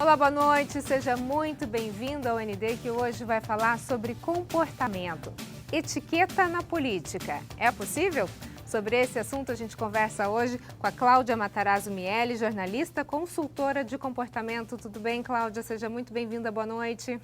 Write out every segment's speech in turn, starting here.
Olá, boa noite, seja muito bem-vindo ao ND, que hoje vai falar sobre comportamento. Etiqueta na política, é possível? Sobre esse assunto a gente conversa hoje com a Cláudia Matarazzo Miele, jornalista, consultora de comportamento. Tudo bem, Cláudia? Seja muito bem-vinda, boa noite.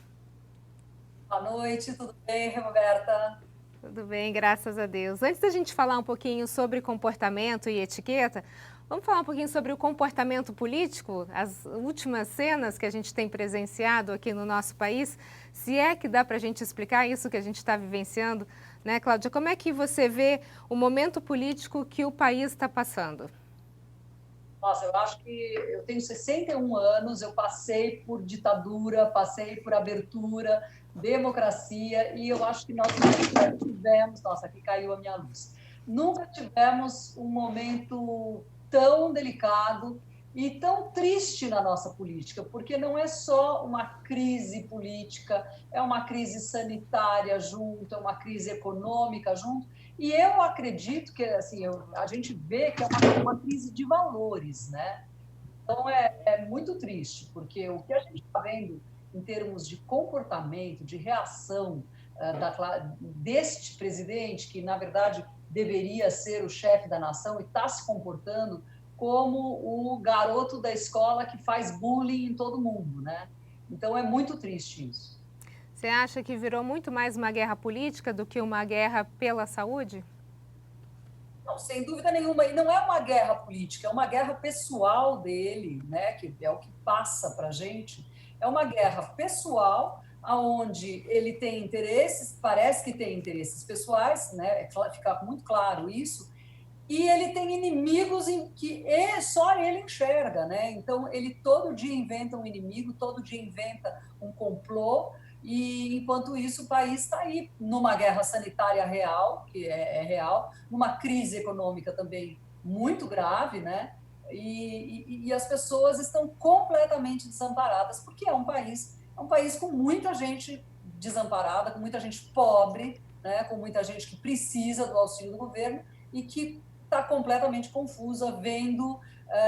Boa noite, tudo bem, Roberta? Tudo bem, graças a Deus. Antes da gente falar um pouquinho sobre comportamento e etiqueta, vamos falar um pouquinho sobre o comportamento político, as últimas cenas que a gente tem presenciado aqui no nosso país. Se é que dá para a gente explicar isso que a gente está vivenciando, né, Cláudia? Como é que você vê o momento político que o país está passando? Nossa, eu acho que eu tenho 61 anos, eu passei por ditadura, passei por abertura, democracia, e eu acho que nós nunca tivemos, nossa, aqui caiu a minha luz, nunca tivemos um momento tão delicado e tão triste na nossa política, porque não é só uma crise política, é uma crise sanitária junto, é uma crise econômica junto, e eu acredito que assim, a gente vê que é uma crise de valores, né? Então é muito triste, porque o que a gente está vendo em termos de comportamento, de reação deste presidente, que na verdade deveria ser o chefe da nação e está se comportando como o garoto da escola que faz bullying em todo mundo, né? Então é muito triste isso. Você acha que virou muito mais uma guerra política do que uma guerra pela saúde? Não, sem dúvida nenhuma. E não é uma guerra política, é uma guerra pessoal dele, né? Que é o que passa para a gente. É uma guerra pessoal, onde ele tem interesses, parece que tem interesses pessoais, né? Fica muito claro isso. E ele tem inimigos em que só ele enxerga, né? Então ele todo dia inventa um inimigo, todo dia inventa um complô, e enquanto isso o país está aí numa guerra sanitária real, que é real, numa crise econômica também muito grave, né? E as pessoas estão completamente desamparadas, porque é um país com muita gente desamparada, com muita gente pobre, né? Com muita gente que precisa do auxílio do governo e que está completamente confusa vendo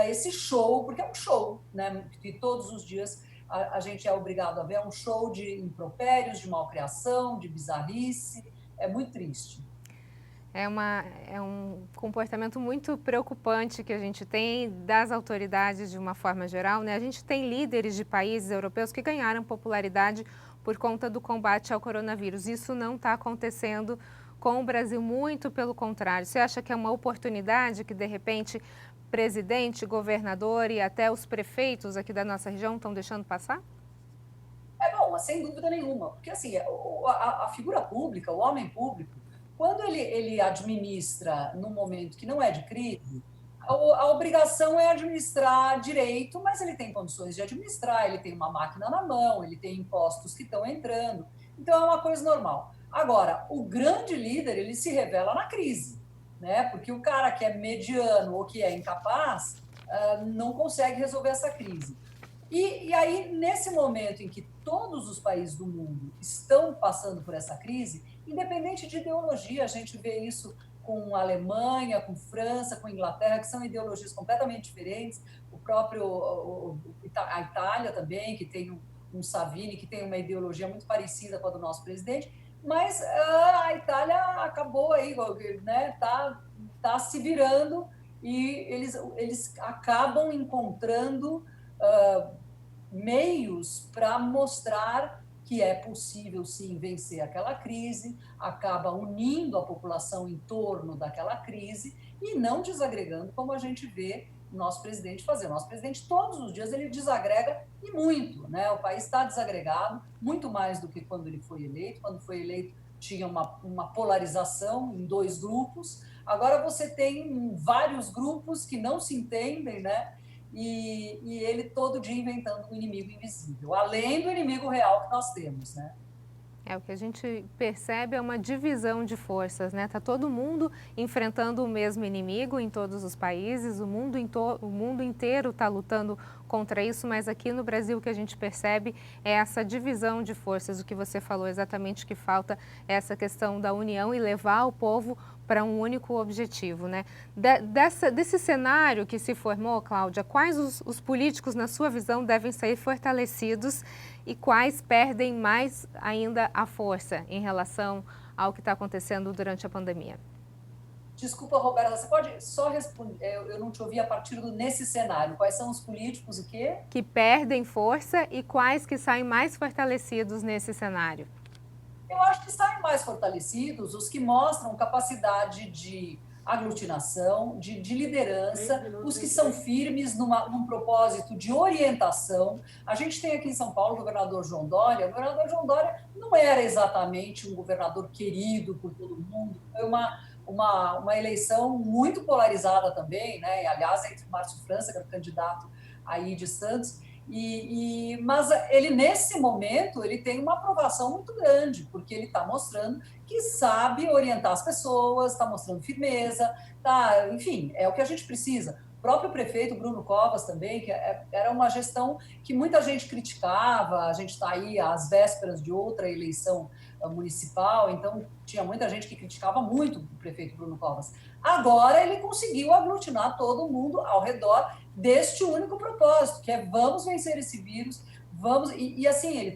esse show, porque é um show, né? Que todos os dias a gente é obrigado a ver, é um show de impropérios, de malcriação, de bizarrice, é muito triste. É um comportamento muito preocupante que a gente tem das autoridades de uma forma geral, né? A gente tem líderes de países europeus que ganharam popularidade por conta do combate ao coronavírus. Isso não está acontecendo com o Brasil, muito pelo contrário. Você acha que é uma oportunidade que, de repente, presidente, governador e até os prefeitos aqui da nossa região estão deixando passar? É bom, mas sem dúvida nenhuma, porque assim, a figura pública, o homem público, quando ele administra num momento que não é de crise, a obrigação é administrar direito, mas ele tem condições de administrar, ele tem uma máquina na mão, ele tem impostos que estão entrando, então é uma coisa normal. Agora, o grande líder, ele se revela na crise, né? Porque o cara que é mediano ou que é incapaz, não consegue resolver essa crise. E aí, nesse momento em que todos os países do mundo estão passando por essa crise, independente de ideologia, a gente vê isso com a Alemanha, com França, com a Inglaterra, que são ideologias completamente diferentes, o próprio a Itália também, que tem um Savini, que tem uma ideologia muito parecida com a do nosso presidente, mas a Itália acabou aí, né, tá se virando e eles acabam encontrando meios para mostrar que é possível sim vencer aquela crise, acaba unindo a população em torno daquela crise e não desagregando como a gente vê o nosso presidente fazer. O nosso presidente todos os dias ele desagrega e muito, né? O país está desagregado, muito mais do que quando ele foi eleito. Quando foi eleito tinha uma polarização em dois grupos, agora você tem vários grupos que não se entendem, né? E ele todo dia inventando um inimigo invisível, além do inimigo real que nós temos, né? É, o que a gente percebe é uma divisão de forças, né? Tá todo mundo enfrentando o mesmo inimigo em todos os países, o mundo inteiro está lutando contra isso, mas aqui no Brasil o que a gente percebe é essa divisão de forças. O que você falou exatamente, que falta é essa questão da união e levar o povo para um único objetivo, né? Desse cenário que se formou, Cláudia, quais os políticos, na sua visão, devem sair fortalecidos e quais perdem mais ainda a força em relação ao que está acontecendo durante a pandemia? Desculpa, Roberta, você pode só responder? Eu não te ouvi a partir do nesse cenário. Quais são os políticos, o quê? Que perdem força e quais que saem mais fortalecidos nesse cenário? Eu acho que saem mais fortalecidos os que mostram capacidade de aglutinação, de liderança, os que são firmes num propósito de orientação. A gente tem aqui em São Paulo o governador João Dória. O governador João Dória não era exatamente um governador querido por todo mundo, foi uma eleição muito polarizada também, né? E, aliás, entre o Márcio França, que era o candidato aí de Santos, mas ele, nesse momento, ele tem uma aprovação muito grande, porque ele está mostrando que sabe orientar as pessoas, está mostrando firmeza, enfim, é o que a gente precisa. O próprio prefeito Bruno Covas também, que era uma gestão que muita gente criticava, a gente está aí às vésperas de outra eleição municipal, então tinha muita gente que criticava muito o prefeito Bruno Covas. Agora ele conseguiu aglutinar todo mundo ao redor deste único propósito, que é vamos vencer esse vírus, vamos... E assim, ele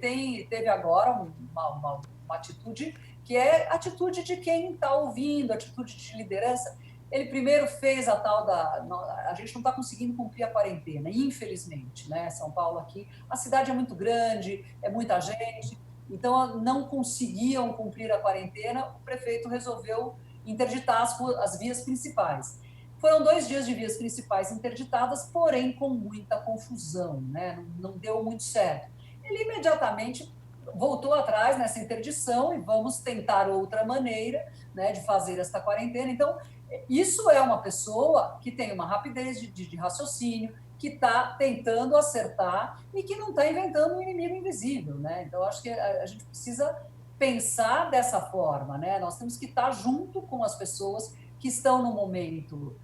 teve agora uma atitude que é atitude de quem está ouvindo, atitude de liderança. Ele primeiro fez a tal da... A gente não está conseguindo cumprir a quarentena, infelizmente, né? São Paulo aqui, a cidade é muito grande, é muita gente, então não conseguiam cumprir a quarentena, o prefeito resolveu interditar as vias principais. Foram 2 dias de vias principais interditadas, porém com muita confusão, né? Não deu muito certo. Ele imediatamente voltou atrás nessa interdição e vamos tentar outra maneira, né, de fazer esta quarentena. Então, isso é uma pessoa que tem uma rapidez de raciocínio, que está tentando acertar e que não está inventando um inimigo invisível, né? Então, acho que a gente precisa pensar dessa forma, né? Nós temos que estar junto com as pessoas que estão no momento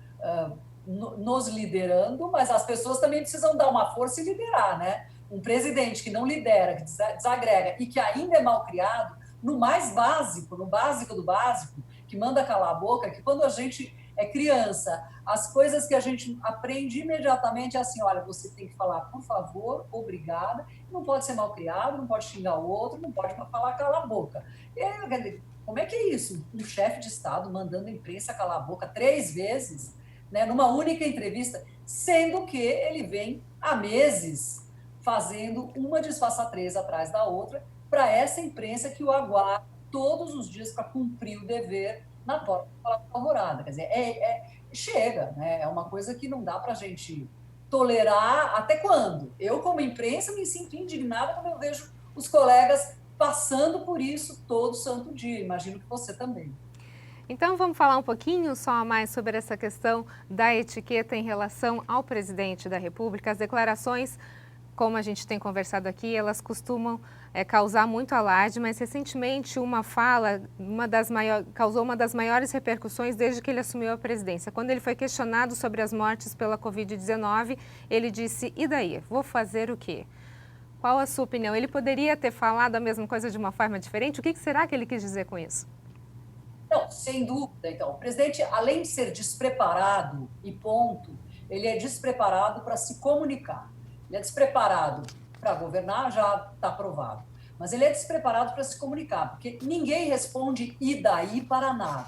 nos liderando, mas as pessoas também precisam dar uma força e liderar, né? Um presidente que não lidera, que desagrega e que ainda é mal criado, no mais básico, no básico do básico, que manda calar a boca, que quando a gente é criança, as coisas que a gente aprende imediatamente é assim, olha, você tem que falar por favor, obrigada, não pode ser mal criado, não pode xingar o outro, não pode falar cala a boca. Como é que é isso? Um chefe de Estado mandando a imprensa calar a boca 3 vezes, né, numa única entrevista, sendo que ele vem há meses fazendo uma desfaçatez atrás da outra para essa imprensa que o aguarda todos os dias para cumprir o dever na porta da alvorada. Quer dizer, chega, né? É uma coisa que não dá para a gente tolerar até quando? Eu, como imprensa, me sinto indignada quando eu vejo os colegas passando por isso todo santo dia. Imagino que você também. Então vamos falar um pouquinho só mais sobre essa questão da etiqueta em relação ao presidente da República. As declarações, como a gente tem conversado aqui, elas costumam causar muito alarde, mas recentemente uma fala causou uma das maiores repercussões desde que ele assumiu a presidência. Quando ele foi questionado sobre as mortes pela Covid-19, ele disse, e daí? Vou fazer o quê? Qual a sua opinião? Ele poderia ter falado a mesma coisa de uma forma diferente? O que será que ele quis dizer com isso? Não, sem dúvida. Então, o presidente, além de ser despreparado e ponto, ele é despreparado para se comunicar. Ele é despreparado para governar, já está provado. Mas ele é despreparado para se comunicar, porque ninguém responde e daí para nada.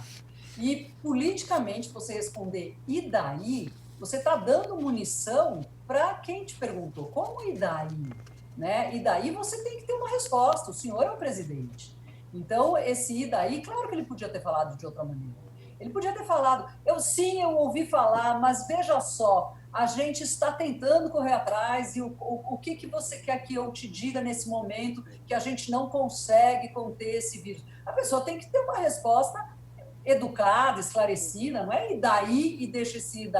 E, politicamente, você responder e daí, você está dando munição para quem te perguntou. Como e daí? Né? E daí você tem que ter uma resposta. O senhor é o presidente. Então, esse e daí, claro que ele podia ter falado de outra maneira. Ele podia ter falado, eu ouvi falar, mas veja só, a gente está tentando correr atrás e o que você quer que eu te diga nesse momento que a gente não consegue conter esse vírus? A pessoa tem que ter uma resposta educada, esclarecida, não é? E daí, e deixa esse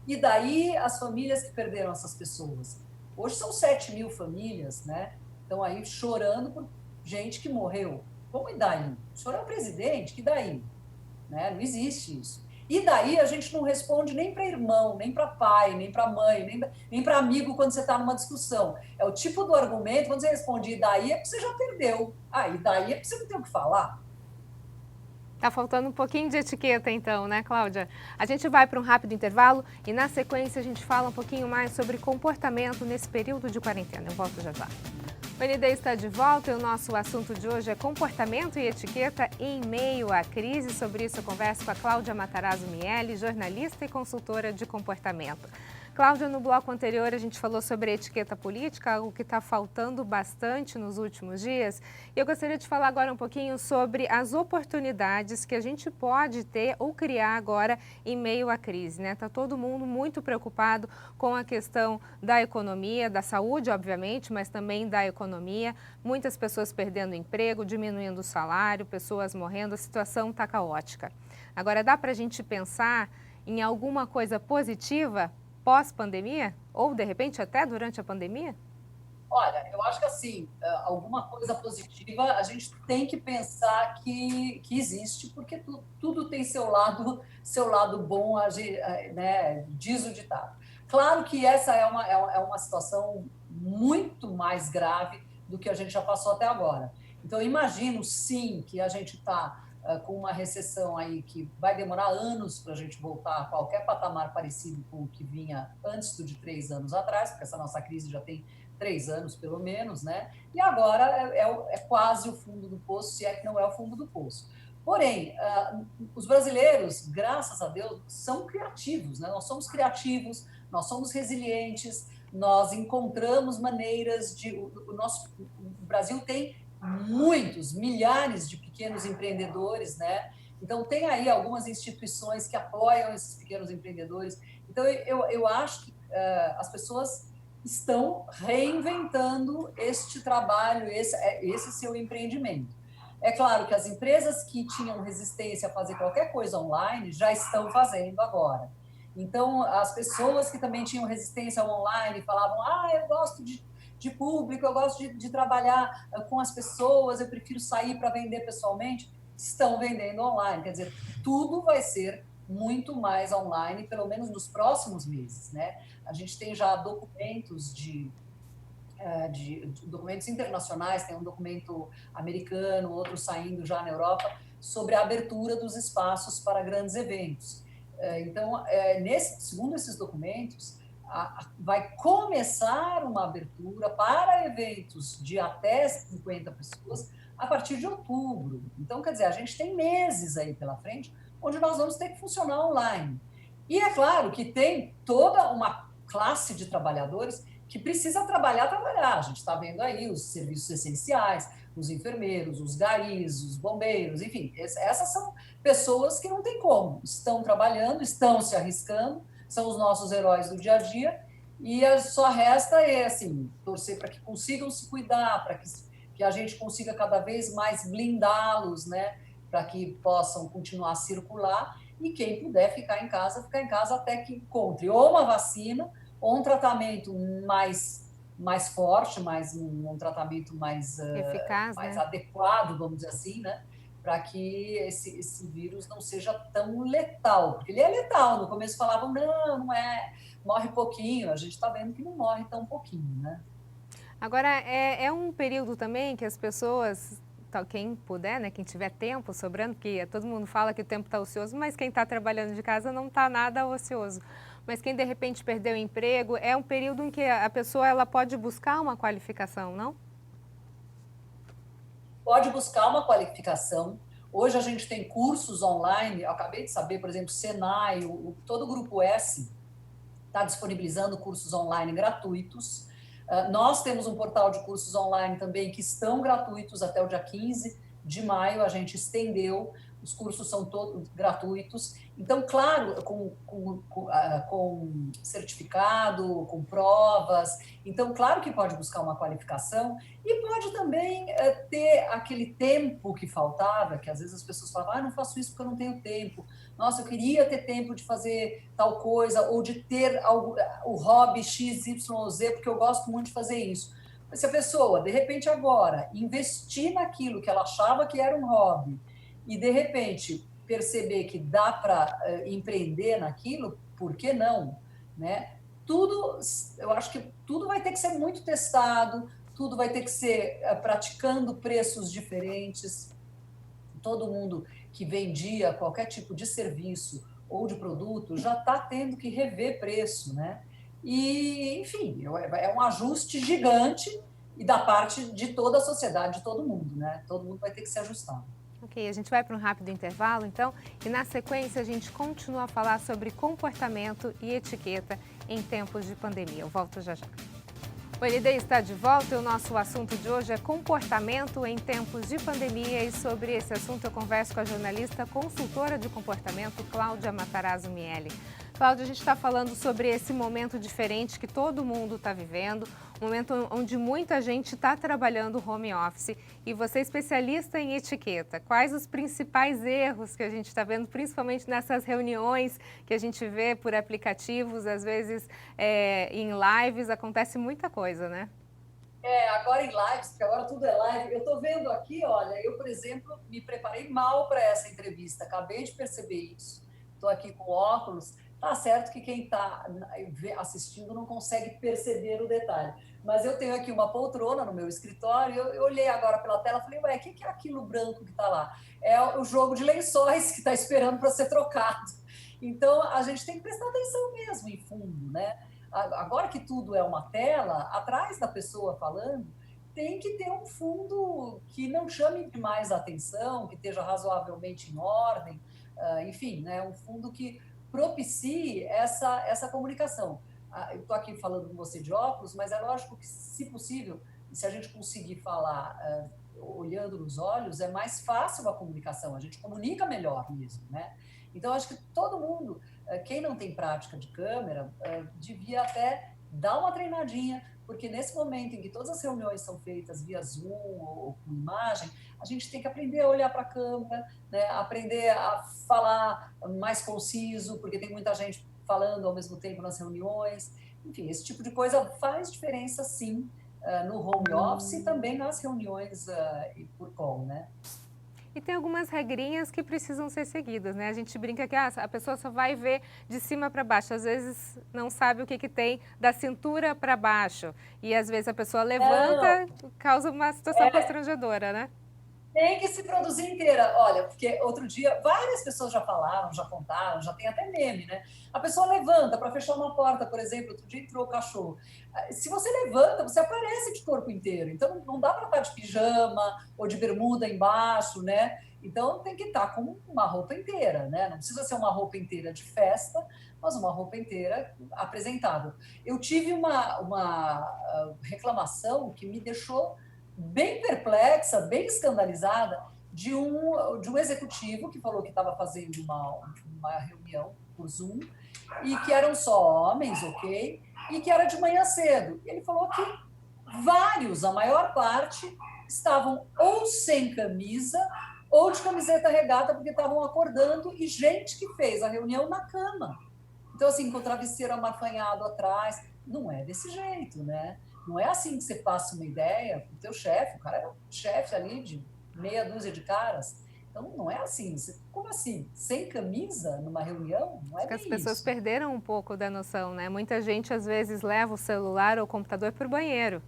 e daí as famílias que perderam essas pessoas. Hoje são 7 mil famílias, né? Estão aí chorando por gente que morreu. Como e daí? O senhor é o presidente, que daí? Né? Não existe isso. E daí a gente não responde nem para irmão, nem para pai, nem para mãe, nem para amigo quando você está numa discussão. É o tipo do argumento, quando você responde e daí é porque você já perdeu. Ah, e daí é porque você não tem o que falar. Tá faltando um pouquinho de etiqueta então, né, Cláudia? A gente vai para um rápido intervalo e na sequência a gente fala um pouquinho mais sobre comportamento nesse período de quarentena. Eu volto já já. O ND está de volta e o nosso assunto de hoje é comportamento e etiqueta em meio à crise. Sobre isso eu converso com a Cláudia Matarazzo Miele, jornalista e consultora de comportamento. Cláudia, no bloco anterior a gente falou sobre a etiqueta política, algo que está faltando bastante nos últimos dias. E eu gostaria de falar agora um pouquinho sobre as oportunidades que a gente pode ter ou criar agora em meio à crise, né? Está todo mundo muito preocupado com a questão da economia, da saúde, obviamente, mas também da economia. Muitas pessoas perdendo emprego, diminuindo o salário, pessoas morrendo, a situação está caótica. Agora, dá para a gente pensar em alguma coisa positiva pós-pandemia? Ou, de repente, até durante a pandemia? Olha, eu acho que assim, alguma coisa positiva a gente tem que pensar que existe, porque tudo tem seu lado bom, né, diz o ditado. Claro que essa é uma situação muito mais grave do que a gente já passou até agora. Então, eu imagino, sim, que a gente está com uma recessão aí que vai demorar anos para a gente voltar a qualquer patamar parecido com o que vinha antes de 3 anos atrás, porque essa nossa crise já tem 3 anos, pelo menos, né? E agora é quase o fundo do poço, se é que não é o fundo do poço. Porém, os brasileiros, graças a Deus, são criativos, né? Nós somos criativos, nós somos resilientes, nós encontramos maneiras de... O Brasil tem muitos, milhares de pequenos empreendedores, né? Então, tem aí algumas instituições que apoiam esses pequenos empreendedores. Então, eu acho que as pessoas estão reinventando este trabalho, esse seu empreendimento. É claro que as empresas que tinham resistência a fazer qualquer coisa online já estão fazendo agora. Então, as pessoas que também tinham resistência ao online falavam: eu gosto de público, eu gosto de trabalhar com as pessoas, eu prefiro sair para vender pessoalmente, estão vendendo online. Quer dizer, tudo vai ser muito mais online, pelo menos nos próximos meses, né? A gente tem já documentos de documentos internacionais, tem um documento americano, outro saindo já na Europa, sobre a abertura dos espaços para grandes eventos. Então, segundo esses documentos, vai começar uma abertura para eventos de até 50 pessoas a partir de outubro. Então, quer dizer, a gente tem meses aí pela frente onde nós vamos ter que funcionar online. E é claro que tem toda uma classe de trabalhadores que precisa trabalhar. A gente está vendo aí os serviços essenciais, os enfermeiros, os garis, os bombeiros, enfim, essas são pessoas que não tem como, estão trabalhando, estão se arriscando, são os nossos heróis do dia a dia, e só resta assim, torcer para que consigam se cuidar, para que a gente consiga cada vez mais blindá-los, né, para que possam continuar a circular, e quem puder ficar em casa até que encontre ou uma vacina ou um tratamento mais forte, um tratamento mais Eficaz, mais né? adequado, vamos dizer assim, né? Para que esse vírus não seja tão letal, porque ele é letal. No começo falavam, não é, morre pouquinho. A gente está vendo que não morre tão pouquinho, né? Agora, é um período também que as pessoas, quem puder, né, quem tiver tempo sobrando, porque todo mundo fala que o tempo está ocioso, mas quem está trabalhando de casa não está nada ocioso. Mas quem de repente perdeu o emprego, é um período em que a pessoa ela pode buscar uma qualificação, não? Pode buscar uma qualificação. Hoje a gente tem cursos online. Eu acabei de saber, por exemplo, Senai, todo o Grupo S está disponibilizando cursos online gratuitos. Nós temos um portal de cursos online também que estão gratuitos até o dia 15 de maio. A gente estendeu, os cursos são todos gratuitos. Então, claro, com certificado, com provas. Então, claro que pode buscar uma qualificação e pode também ter aquele tempo que faltava, que às vezes as pessoas falavam, não faço isso porque eu não tenho tempo. Nossa, eu queria ter tempo de fazer tal coisa, ou de ter o hobby XYZ, porque eu gosto muito de fazer isso. Mas se a pessoa, de repente agora, investir naquilo que ela achava que era um hobby, e de repente perceber que dá para empreender naquilo, por que não? Né? Tudo, eu acho que tudo vai ter que ser muito testado, tudo vai ter que ser praticando preços diferentes, todo mundo que vendia qualquer tipo de serviço ou de produto já está tendo que rever preço, né? E, enfim, é um ajuste gigante e da parte de toda a sociedade, de todo mundo, né? Todo mundo vai ter que se ajustar. Ok, a gente vai para um rápido intervalo, então, e na sequência a gente continua a falar sobre comportamento e etiqueta em tempos de pandemia. Eu volto já já. O ND está de volta e o nosso assunto de hoje é comportamento em tempos de pandemia, e sobre esse assunto eu converso com a jornalista consultora de comportamento Cláudia Matarazzo Miele. Cláudia, a gente está falando sobre esse momento diferente que todo mundo está vivendo, um momento onde muita gente está trabalhando home office, e você é especialista em etiqueta. Quais os principais erros que a gente está vendo, principalmente nessas reuniões que a gente vê por aplicativos, às vezes em lives, acontece muita coisa, né? Agora em lives, porque agora tudo é live, eu estou vendo aqui, olha, eu, por exemplo, me preparei mal para essa entrevista, acabei de perceber isso. Estou aqui com óculos, tá certo que quem está assistindo não consegue perceber o detalhe, mas eu tenho aqui uma poltrona no meu escritório, eu olhei agora pela tela e falei, ué, o que é aquilo branco que está lá? É o jogo de lençóis que está esperando para ser trocado. Então, a gente tem que prestar atenção mesmo, em fundo, né? Agora que tudo é uma tela, atrás da pessoa falando, tem que ter um fundo que não chame demais a atenção, que esteja razoavelmente em ordem, enfim, né, um fundo que propicie essa comunicação. Eu estou aqui falando com você de óculos, mas é lógico que, se possível, se a gente conseguir falar olhando nos olhos, é mais fácil a comunicação, a gente comunica melhor mesmo, né? Então, acho que todo mundo, quem não tem prática de câmera, devia até dar uma treinadinha, porque nesse momento em que todas as reuniões são feitas via Zoom ou com imagem, a gente tem que aprender a olhar para a câmera, né? Aprender a falar mais conciso, porque tem muita gente falando ao mesmo tempo nas reuniões. Enfim, esse tipo de coisa faz diferença, sim, no home office e também nas reuniões por call, né? E tem algumas regrinhas que precisam ser seguidas, né? A gente brinca que a pessoa só vai ver de cima para baixo, às vezes não sabe o que tem da cintura para baixo. E às vezes a pessoa levanta, causa uma situação constrangedora, né? Tem que se produzir inteira. Olha, porque outro dia várias pessoas já falaram, já contaram, já tem até meme, né? A pessoa levanta para fechar uma porta, por exemplo, outro dia entrou o cachorro. Se você levanta, você aparece de corpo inteiro. Então não dá para estar de pijama ou de bermuda embaixo, né? Então tem que estar com uma roupa inteira, né? Não precisa ser uma roupa inteira de festa, mas uma roupa inteira apresentável. Eu tive uma reclamação que me deixou bem perplexa, bem escandalizada, de um executivo que falou que estava fazendo uma reunião por Zoom e que eram só homens, ok? E que era de manhã cedo. Ele falou que vários, a maior parte, estavam ou sem camisa ou de camiseta regata porque estavam acordando, e gente que fez a reunião na cama. Então, assim, com o travesseiro amarfanhado atrás. Não é desse jeito, né? Não é assim que você passa uma ideia para o teu chefe. O cara era um chefe ali de meia dúzia de caras. Então, não é assim. Como assim? Sem camisa numa reunião? Não é Acho que as bem pessoas isso. perderam um pouco da noção, né? Muita gente às vezes leva o celular ou o computador para o banheiro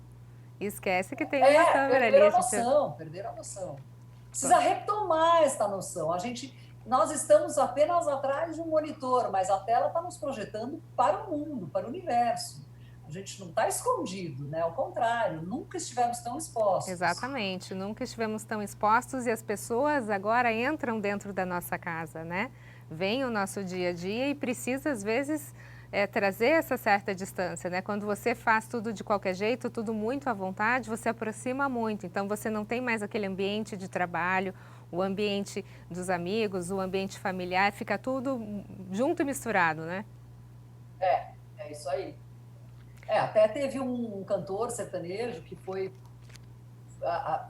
e esquece que tem uma câmera ali. Perderam a noção, perderam a noção. Precisa retomar esta noção. Nós estamos apenas atrás de um monitor, mas a tela está nos projetando para o mundo, para o universo. A gente não está escondido, né? Ao contrário, nunca estivemos tão expostos. Exatamente, nunca estivemos tão expostos, e as pessoas agora entram dentro da nossa casa, né? Vem o nosso dia a dia e precisa, às vezes, trazer essa certa distância, né? Quando você faz tudo de qualquer jeito, tudo muito à vontade, você aproxima muito. Então, você não tem mais aquele ambiente de trabalho, o ambiente dos amigos, o ambiente familiar, fica tudo junto e misturado, né? É isso aí. Até teve um cantor sertanejo que foi.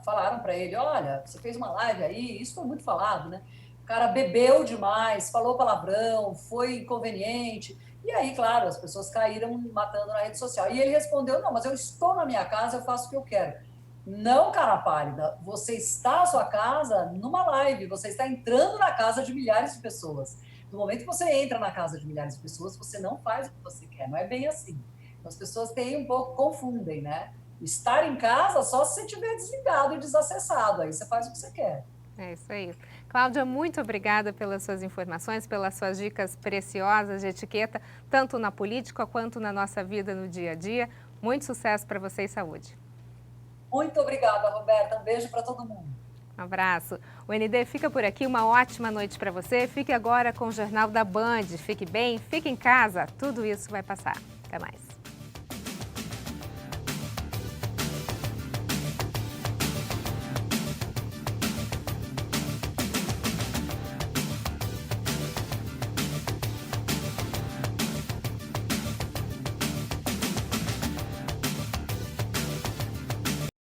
Falaram para ele: olha, você fez uma live aí, isso foi muito falado, né? O cara bebeu demais, falou palavrão, foi inconveniente. E aí, claro, as pessoas caíram matando na rede social. E ele respondeu: não, mas eu estou na minha casa, eu faço o que eu quero. Não, cara pálida, você está na sua casa numa live, você está entrando na casa de milhares de pessoas. No momento que você entra na casa de milhares de pessoas, você não faz o que você quer, não é bem assim. Então, as pessoas têm um pouco, confundem, né? Estar em casa só se você estiver desligado e desacessado, aí você faz o que você quer. É isso aí. Cláudia, muito obrigada pelas suas informações, pelas suas dicas preciosas de etiqueta, tanto na política quanto na nossa vida no dia a dia. Muito sucesso para você e saúde. Muito obrigada, Roberta. Um beijo para todo mundo. Um abraço. O ND fica por aqui. Uma ótima noite para você. Fique agora com o Jornal da Band. Fique bem, fique em casa. Tudo isso vai passar. Até mais.